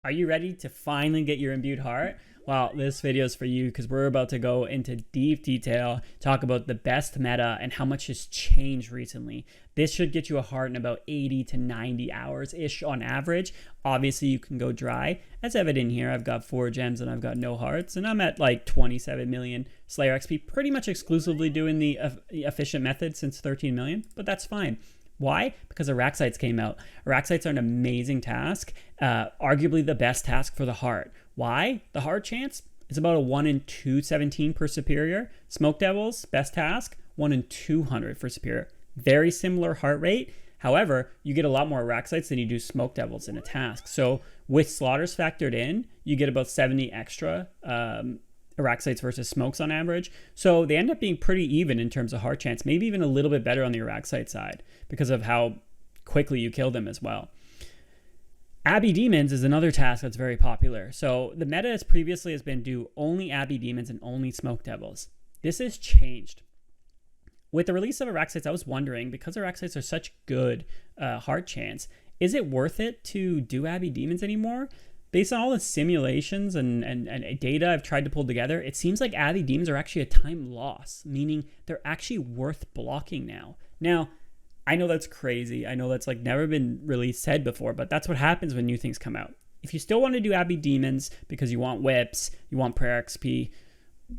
Are you ready to finally get your imbued heart? Well, this video is for you because we're about to go into deep detail, talk about the best meta and how much has changed recently. This should get you a heart in about 80 to 90 hours-ish on average. Obviously, you can go dry. As evident here, I've got 4 gems and I've got no hearts, and I'm at like 27 million Slayer XP, pretty much exclusively doing the efficient method since 13 million, but that's fine. Why? Because Araxytes came out. Araxytes are an amazing task, arguably the best task for the heart. Why? The heart chance is about a 1 in 217 per superior. Smoke Devils, best task, 1 in 200 for superior. Very similar heart rate. However, you get a lot more Araxytes than you do Smoke Devils in a task. So with slaughters factored in, you get about 70 extra Araxytes versus smokes on average. So they end up being pretty even in terms of heart chance, maybe even a little bit better on the Araxyte side because of how quickly you kill them as well. Abbey Demons is another task that's very popular. So the meta as previously has been do only Abbey Demons and only Smoke Devils. This has changed. With the release of Araxytes, I was wondering, because Araxytes are such good heart chance, is it worth it to do Abbey Demons anymore? Based on all the simulations and data I've tried to pull together, it seems like Abbey Demons are actually a time loss, meaning they're actually worth blocking now. Now, I know that's crazy. I know that's like never been really said before, but that's what happens when new things come out. If you still want to do Abbey Demons because you want whips, you want prayer XP,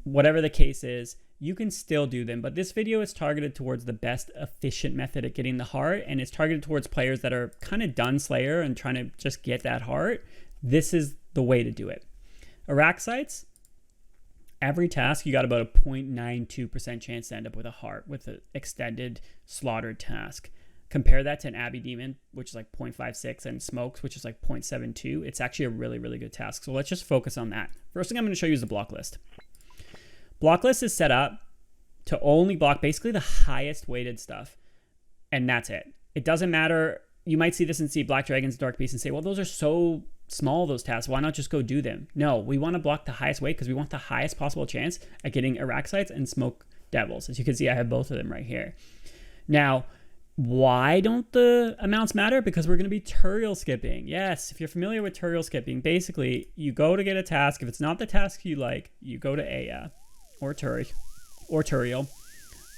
whatever the case is, you can still do them. But this video is targeted towards the best efficient method at getting the heart, and it's targeted towards players that are kind of done Slayer and trying to just get that heart. This is the way to do it. Araxytes, every task you got about a 0.92% chance to end up with a heart with an extended slaughtered task. Compare that to an Abbey Demon, which is like 0.56, and Smokes, which is like 0.72. It's actually a really, really good task. So let's just focus on that. First thing I'm going to show you is the block list. Block list is set up to only block basically the highest weighted stuff, and that's it. It doesn't matter. You might see this and see Black Dragons, Dark Beasts, and say, well, those are so small, those tasks, why not just go do them? No, we want to block the highest weight because we want the highest possible chance at getting Araxytes and Smoke Devils. As you can see, I have both of them right here. Now, why don't the amounts matter? Because we're going to be Turael skipping. Yes, if you're familiar with Turael skipping, basically you go to get a task. If it's not the task you like, you go to Aya or Turael.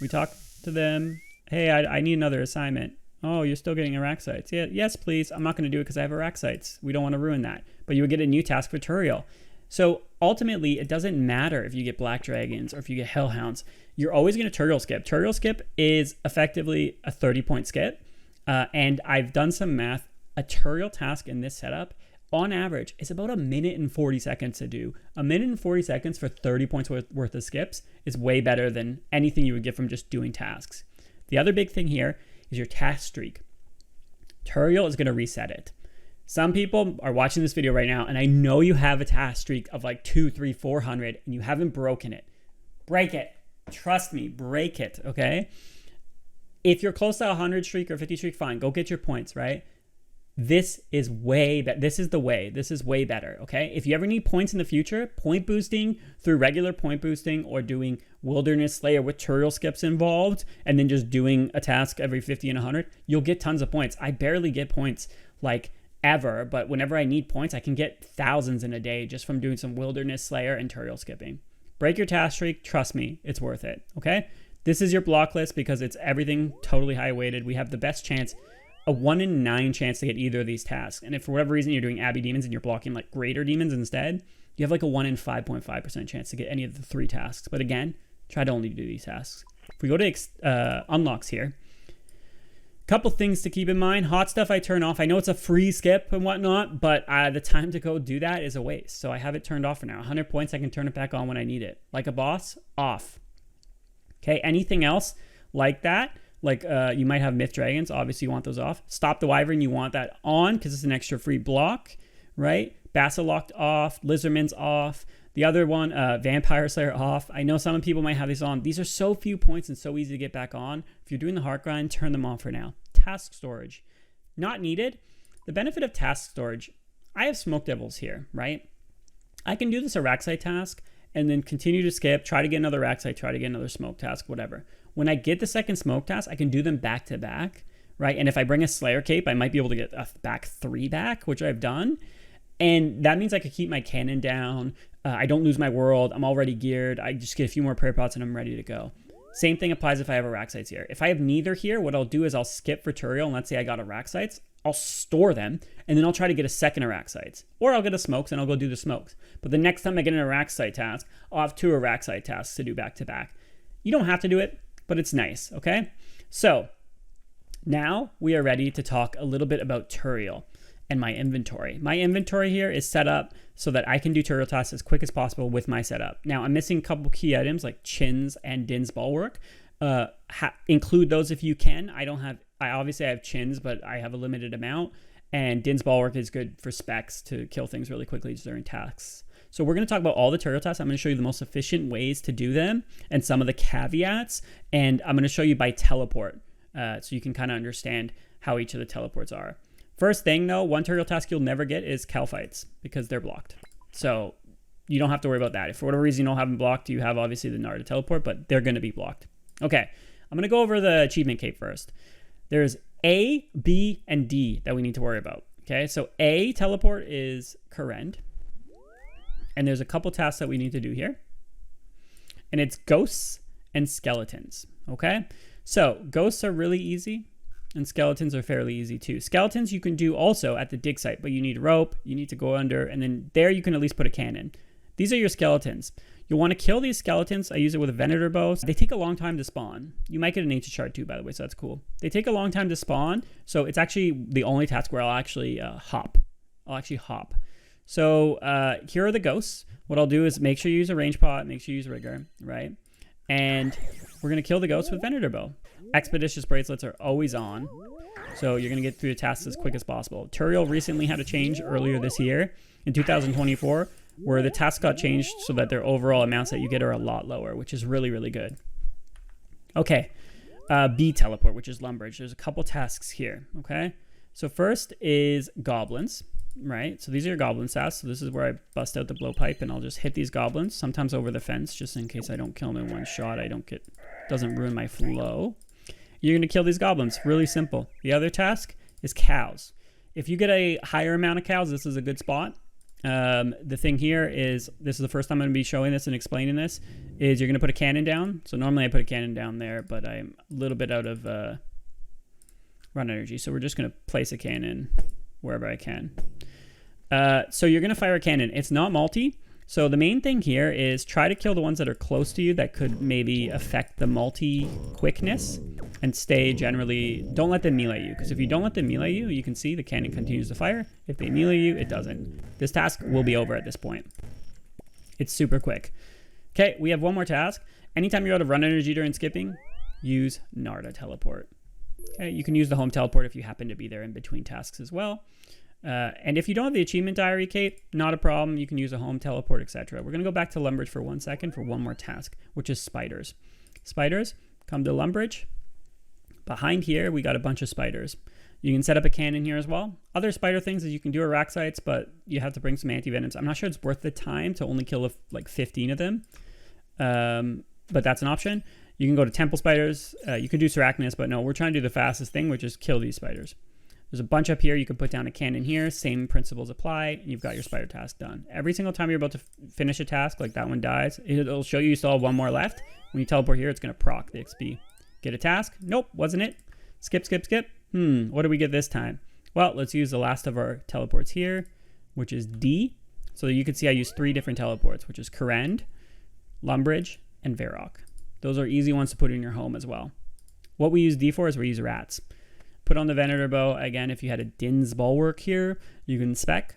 We talk to them. Hey, I need another assignment. Oh, you're still getting Araxytes. Yeah, yes, please. I'm not going to do it because I have Araxytes. We don't want to ruin that. But you would get a new task for Turael. So ultimately, it doesn't matter if you get Black Dragons or if you get Hellhounds. You're always going to Turael skip. Turael skip is effectively a 30-point skip. And I've done some math. A Turael task in this setup, on average, is about 1 minute and 40 seconds to do. 1 minute and 40 seconds for 30 points worth of skips is way better than anything you would get from just doing tasks. The other big thing here is your task streak. Turael is going to reset it. Some people are watching this video right now, and I know you have a task streak of like 200, 300, 400, and you haven't broken it. Break it. Trust me, break it, okay? If you're close to a 100 streak or 50 streak, fine. Go get your points, right? This is way better. This is the way. This is way better, okay? If you ever need points in the future, point boosting through regular point boosting or doing Wilderness Slayer with Turael skips involved and then just doing a task every 50 and 100, you'll get tons of points. I barely get points like ever, but whenever I need points, I can get thousands in a day just from doing some Wilderness Slayer and Turael skipping. Break your task streak. Trust me, it's worth it, okay? This is your block list because it's everything totally high weighted. We have the best chance, a 1 in 9 chance to get either of these tasks. And if for whatever reason you're doing Abbey Demons and you're blocking like Greater Demons instead, you have like a 1 in 5.5% chance to get any of the 3 tasks. But again, try to only do these tasks. If we go to unlocks here, a couple things to keep in mind. Hot stuff I turn off. I know it's a free skip and whatnot, but the time to go do that is a waste. So I have it turned off for now. 100 points, I can turn it back on when I need it. Like a boss, off. Okay, anything else like that? Like you might have Myth Dragons. Obviously, you want those off. Stop the Wyvern. You want that on because it's an extra free block, right? Basilocked off. Lizardman's off. The other one, Vampire Slayer off. I know some people might have these on. These are so few points and so easy to get back on. If you're doing the heart grind, turn them off for now. Task storage. Not needed. The benefit of task storage, I have Smoke Devils here, right? I can do this Araxyte task and then continue to skip, try to get another Araxyte, try to get another Smoke task, whatever. When I get the second Smoke task, I can do them back to back, right? And if I bring a Slayer cape, I might be able to get back 3 back, which I've done. And that means I could keep my cannon down. I don't lose my world. I'm already geared. I just get a few more prayer pots and I'm ready to go. Same thing applies if I have Araxytes here. If I have neither here, what I'll do is I'll skip for Turael, and let's say I got Araxytes. I'll store them, and then I'll try to get a second Araxytes. Or I'll get a Smokes, and I'll go do the Smokes. But the next time I get an Araxyte task, I'll have 2 Araxyte tasks to do back to back. You don't have to do it, but it's nice, okay? So now we are ready to talk a little bit about Turael and my inventory. My inventory here is set up so that I can do Turael tasks as quick as possible with my setup. Now, I'm missing a couple key items like Chins and Din's Bulwark. Include those if you can. I obviously have Chins, but I have a limited amount. And Din's Bulwark is good for specs to kill things really quickly during tasks. So we're going to talk about all the Turael tasks. I'm going to show you the most efficient ways to do them and some of the caveats. And I'm going to show you by teleport so you can kind of understand how each of the teleports are. First thing though, one Turael task you'll never get is Calphites because they're blocked. So you don't have to worry about that. If for whatever reason you don't have them blocked, you have obviously the Narda teleport, but they're going to be blocked. Okay, I'm going to go over the achievement cape first. There's A, B, and D that we need to worry about. Okay, so A teleport is Currend. And there's a couple tasks that we need to do here. And it's ghosts and skeletons. Okay, so ghosts are really easy. And skeletons are fairly easy too. Skeletons you can do also at the dig site, but you need rope, you need to go under, and then there you can at least put a cannon. These are your skeletons. You'll want to kill these skeletons. I use it with a Venator bow. They take a long time to spawn. You might get an ancient shard too, by the way, so that's cool. They take a long time to spawn, so it's actually the only task where I'll actually hop. So here are the ghosts. What I'll do is make sure you use a range pot, make sure you use rigor, right? And we're going to kill the ghosts with Venator bow. Expeditious bracelets are always on, so you're going to get through the tasks as quick as possible. Turael recently had a change earlier this year in 2024 where the tasks got changed so that their overall amounts that you get are a lot lower, which is really, really good. Okay, B teleport, which is Lumbridge. There's a couple tasks here, okay? So first is goblins, right? So these are your goblin tasks. So this is where I bust out the blowpipe and I'll just hit these goblins, sometimes over the fence, just in case I don't kill them in one shot. Doesn't ruin my flow. You're going to kill these goblins. Really simple. The other task is cows. If you get a higher amount of cows, this is a good spot. The thing here is, this is the first time I'm going to be showing this and explaining this, is you're going to put a cannon down. So normally I put a cannon down there, but I'm a little bit out of run energy. So we're just going to place a cannon wherever I can. So you're going to fire a cannon. It's not multi. So the main thing here is try to kill the ones that are close to you that could maybe affect the multi quickness, and stay generally, don't let them melee you, because if you don't let them melee you, you can see the cannon continues to fire. If they melee you, it doesn't. This task will be over at this point. It's super quick. Okay, we have one more task. Anytime you're out of run energy during skipping, use Narda teleport. Okay, you can use the home teleport if you happen to be there in between tasks as well. And if you don't have the achievement diary cape, not a problem. You can use a home teleport, etc. We're going to go back to Lumbridge for 1 second for one more task, which is spiders. Spiders, come to Lumbridge. Behind here, we got a bunch of spiders. You can set up a cannon here as well. Other spider things is you can do Araxytes, but you have to bring some anti-venoms. I'm not sure it's worth the time to only kill like 15 of them. But that's an option. You can go to temple spiders. You can do Sarachnis, but no, we're trying to do the fastest thing, which is kill these spiders. There's a bunch up here. You can put down a cannon here. Same principles apply. And you've got your spider task done. Every single time you're about to finish a task, like that one dies, it'll show you still have one more left. When you teleport here, it's going to proc the XP. Get a task? Nope, wasn't it? Skip, skip, skip. What do we get this time? Well, let's use the last of our teleports here, which is D. So you can see I use 3 different teleports, which is Currend, Lumbridge, and Varrock. Those are easy ones to put in your home as well. What we use D for is we use rats. Put on the Venator bow. Again, if you had a Din's Bulwark here, you can spec.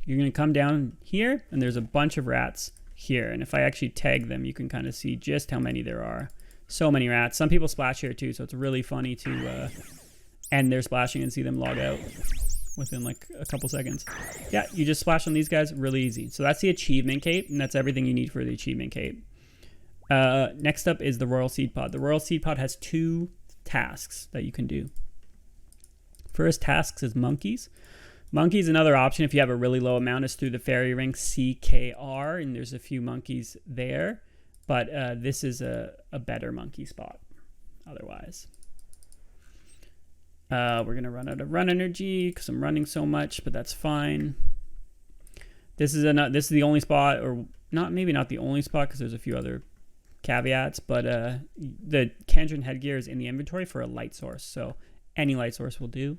You're going to come down here, and there's a bunch of rats here. And if I actually tag them, you can kind of see just how many there are. So many rats. Some people splash here too, so it's really funny to end their splashing and see them log out within like a couple seconds. Yeah, you just splash on these guys, really easy. So that's the achievement cape, and that's everything you need for the achievement cape. Next up is the Royal Seed Pod. The Royal Seed Pod has 2 tasks that you can do. First task is monkeys. Monkeys, another option if you have a really low amount, is through the fairy ring CKR, and there's a few monkeys there. But this is a better monkey spot otherwise. We're gonna run out of run energy because I'm running so much, but that's fine. This is the only spot, or not, maybe not the only spot because there's a few other caveats, but the Kandran headgear is in the inventory for a light source, so any light source will do,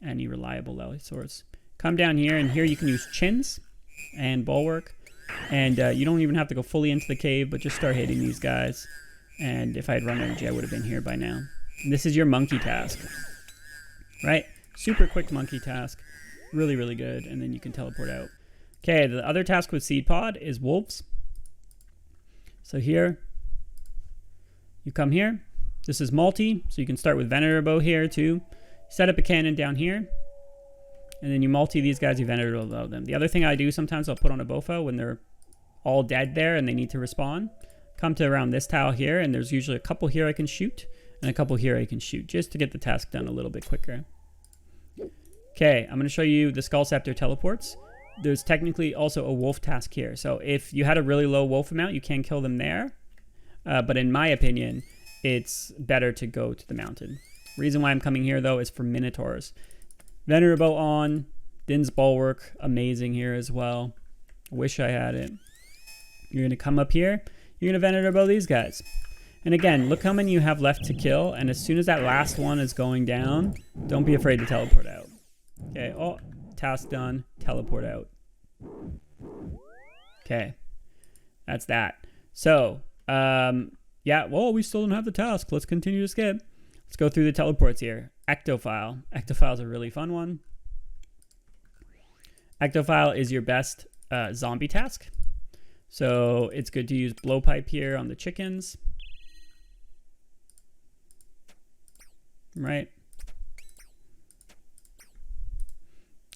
any reliable light source. Come down here, and here you can use chins and bulwark, and you don't even have to go fully into the cave, but just start hitting these guys. And if I had run energy, I would have been here by now. And this is your monkey task, right? Super quick monkey task, really, really good, and then you can teleport out. Okay, the other task with Seed Pod is wolves. So here, you come here. This is multi, so you can start with Venerable here too. Set up a cannon down here, and then you multi these guys, you Venerable them. The other thing I do sometimes, I'll put on a Bofo when they're all dead there and they need to respawn. Come to around this tile here, and there's usually a couple here I can shoot, and a couple here I can shoot, just to get the task done a little bit quicker. Okay, I'm going to show you the Skull Scepter teleports. There's technically also a wolf task here. So if you had a really low wolf amount, you can kill them there. But in my opinion, it's better to go to the mountain. Reason why I'm coming here, though, is for Minotaurs. Venerable on. Din's Bulwark, amazing here as well. Wish I had it. You're going to come up here. You're going to Venerable these guys. And again, look how many you have left to kill. And as soon as that last one is going down, don't be afraid to teleport out. Okay, oh, task done. Teleport out. Okay, that's that. So, yeah, well, we still don't have the task. Let's continue to skip. Let's go through the teleports here. Ectophial. Ectophial is a really fun one. Ectophial is your best zombie task. So it's good to use blowpipe here on the chickens. Right.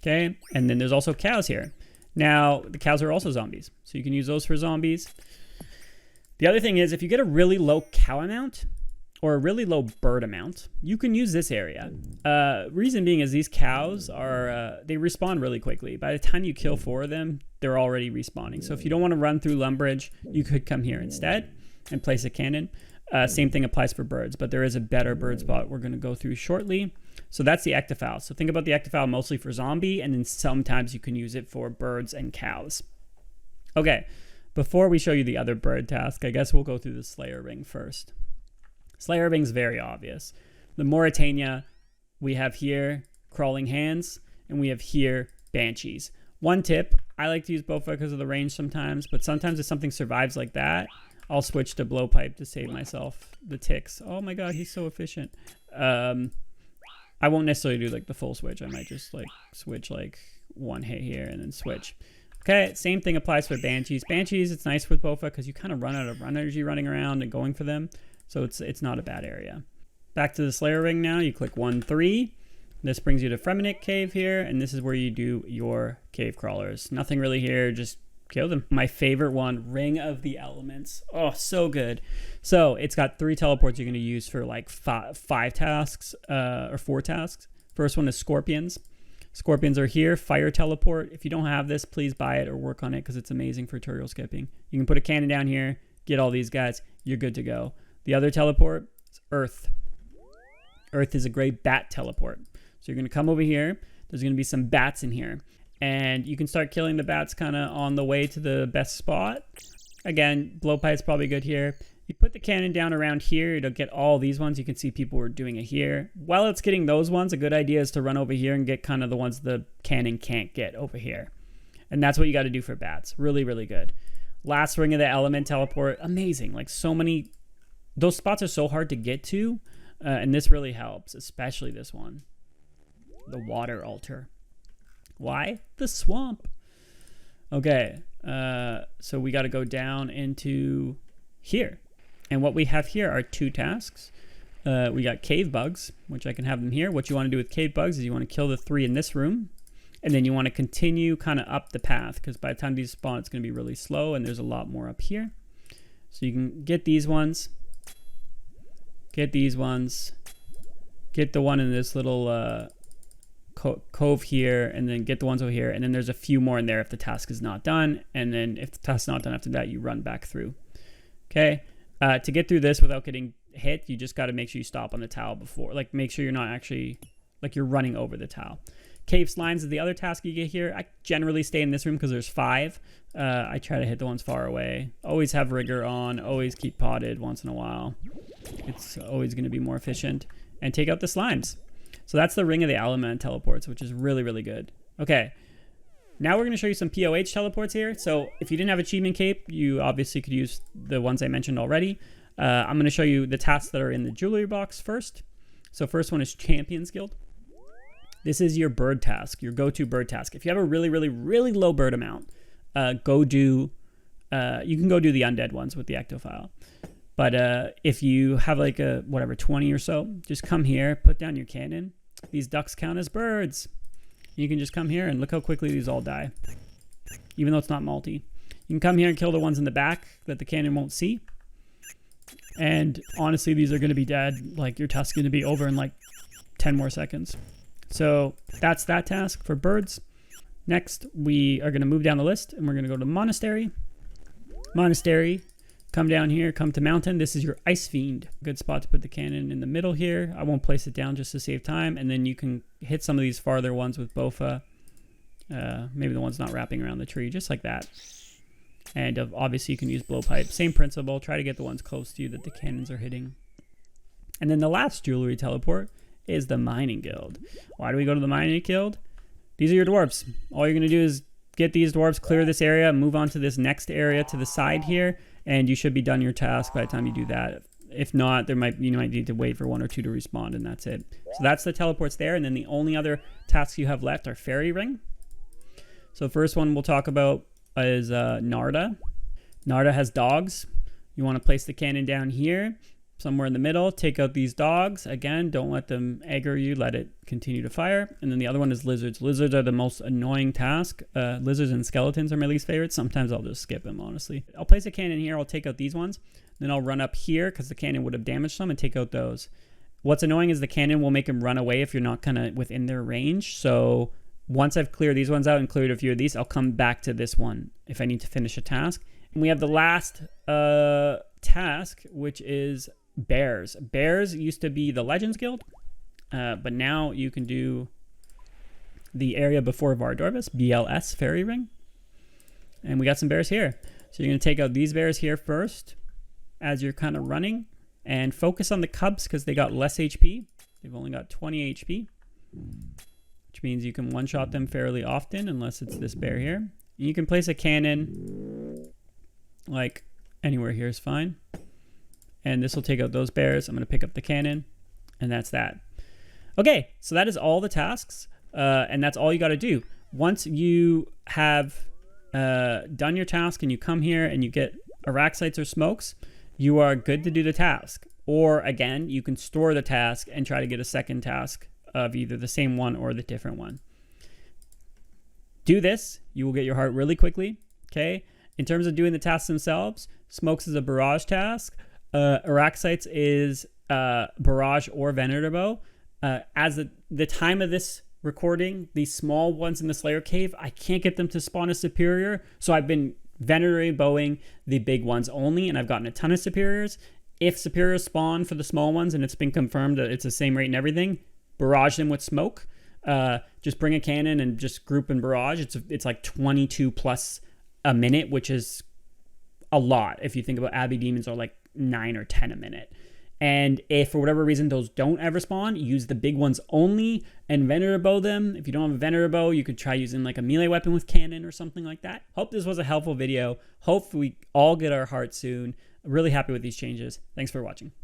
Okay, and then there's also cows here. Now, the cows are also zombies, so you can use those for zombies. The other thing is, if you get a really low cow amount or a really low bird amount, you can use this area. Reason being is these cows are, they respawn really quickly. By the time you kill 4 of them, they're already respawning. So if you don't want to run through Lumbridge, you could come here instead and place a cannon. Same thing applies for birds, but there is a better bird spot we're going to go through shortly. So that's the Ectophial. So think about the Ectophial mostly for zombie, and then sometimes you can use it for birds and cows. Okay, before we show you the other bird task, I guess we'll go through the Slayer Ring first. Slayer Ring's very obvious. The Mauritania, we have here Crawling Hands, and we have here Banshees. One tip, I like to use Bofo because of the range sometimes, but sometimes if something survives like that, I'll switch to Blowpipe to save myself the ticks. Oh my god, he's so efficient. I won't necessarily do like the full switch. I might just like switch like one hit here and then switch. Okay, same thing applies for Banshees. Banshees, it's nice with Bofo because you kind of run out of run energy running around and going for them. So it's not a bad area. Back to the Slayer Ring now. You click 1-3. This brings you to Fremenic Cave here, and this is where you do your cave crawlers. Nothing really here, just kill them. My favorite one, Ring of the Elements. Oh, so good. So it's got 3 teleports you're going to use for like 5 tasks or 4 tasks. First one is Scorpions. Scorpions are here. Fire teleport. If you don't have this, please buy it or work on it because it's amazing for tutorial skipping. You can put a cannon down here, get all these guys. You're good to go. The other teleport is Earth. Earth is a great bat teleport. So you're going to come over here. There's going to be some bats in here. And you can start killing the bats kind of on the way to the best spot. Again, Blowpipe is probably good here. You put the cannon down around here. It'll get all these ones. You can see people are doing it here. While it's getting those ones, a good idea is to run over here and get kind of the ones the cannon can't get over here. And that's what you got to do for bats. Really, really good. Last Ring of the Element teleport. Amazing. Like so many... Those spots are so hard to get to. And this really helps. Especially this one. The Water Altar. Why? The swamp. Okay. So we got to go down into here. And what we have here are 2 tasks. We got cave bugs, which I can have them here. What you want to do with cave bugs is you want to kill the 3 in this room. And then you want to continue kind of up the path. Because by the time these spawn, it's going to be really slow. And there's a lot more up here. So you can get these ones. Get these ones. Get the one in this little... cove here, and then get the ones over here, and then there's a few more in there if the task is not done, and then if the task's not done after that, you run back through. Okay, to get through this without getting hit, you just got to make sure you stop on the tile before, like make sure you're not actually like you're running over the tile. Cave slimes is the other task you get here. I generally stay in this room because there's 5. I try to hit the ones far away. Always have rigor on. Always keep potted once in a while. It's always going to be more efficient. And take out the slimes. So that's the Ring of the Element teleports, which is really, really good. Okay. Now we're going to show you some POH teleports here. So if you didn't have Achievement Cape, you obviously could use the ones I mentioned already. I'm going to show you the tasks that are in the jewelry box first. So first one is Champions Guild. This is your bird task, your go-to bird task. If you have a really, really, really low bird amount, you can go do the undead ones with the Ectophial. But if you have like a, 20 or so, just come here, put down your cannon. These ducks count as birds. You can just come here and look how quickly these all die, even though it's not multi. You can come here and kill the ones in the back that the cannon won't see. And honestly, these are going to be dead. Like your task's going to be over in like 10 more seconds. So that's that task for birds. Next, we are going to move down the list and we're going to go to Monastery. Monastery, come down here, come to Mountain. This is your Ice Fiend. Good spot to put the cannon in the middle here. I won't place it down just to save time. And then you can hit some of these farther ones with Bofa. Maybe the one's not wrapping around the tree, just like that. And obviously you can use Blowpipe. Same principle. Try to get the ones close to you that the cannons are hitting. And then the last jewelry teleport is the Mining Guild. Why do we go to the Mining Guild? These are your dwarves. All you're going to do is get these dwarves, clear this area, move on to this next area to the side here, and you should be done your task by the time you do that. If not, you might need to wait for 1 or 2 to respawn, and that's it. So that's the teleports there, and then the only other tasks you have left are Fairy Ring. So first one we'll talk about is Narda. Narda has dogs. You want to place the cannon down here, somewhere in the middle. Take out these dogs. Again, don't let them aggro you. Let it continue to fire. And then the other one is lizards. Lizards are the most annoying task. Lizards and skeletons are my least favorite. Sometimes I'll just skip them, honestly. I'll place a cannon here. I'll take out these ones. Then I'll run up here because the cannon would have damaged them and take out those. What's annoying is the cannon will make them run away if you're not kind of within their range. So once I've cleared these ones out and cleared a few of these, I'll come back to this one if I need to finish a task. And we have the last task, which is Bears. Bears used to be the Legends Guild, but now you can do the area before Vardorvis, BLS Fairy Ring. And we got some bears here. So you're going to take out these bears here first as you're kind of running and focus on the cubs because they got less HP. They've only got 20 HP, which means you can one-shot them fairly often unless it's this bear here. And you can place a cannon like anywhere here is fine. And this will take out those bears. I'm going to pick up the cannon, and that's that. Okay, so that is all the tasks, and that's all you got to do. Once you have done your task and you come here and you get Araxtyes or Smokes, you are good to do the task. Or, again, you can store the task and try to get a second task of either the same one or the different one. Do this. You will get your heart really quickly, okay? In terms of doing the tasks themselves, Smokes is a barrage task. Araxytes is barrage or Venerable. As the time of this recording, these small ones in the Slayer Cave, I can't get them to spawn a superior, so I've been Venerabling the big ones only, and I've gotten a ton of superiors. If superiors spawn for the small ones and it's been confirmed that it's the same rate and everything, barrage them with smoke. Just bring a cannon and just group and barrage. It's like 22 plus a minute, which is a lot. If you think about Abbey Demons are like 9 or 10 a minute. And if for whatever reason those don't ever spawn, use the big ones only and Venerable them. If you don't have a Venerable, you could try using like a melee weapon with cannon or something like that. Hope this was a helpful video. Hope we all get our heart soon. Really happy with these changes. Thanks for watching.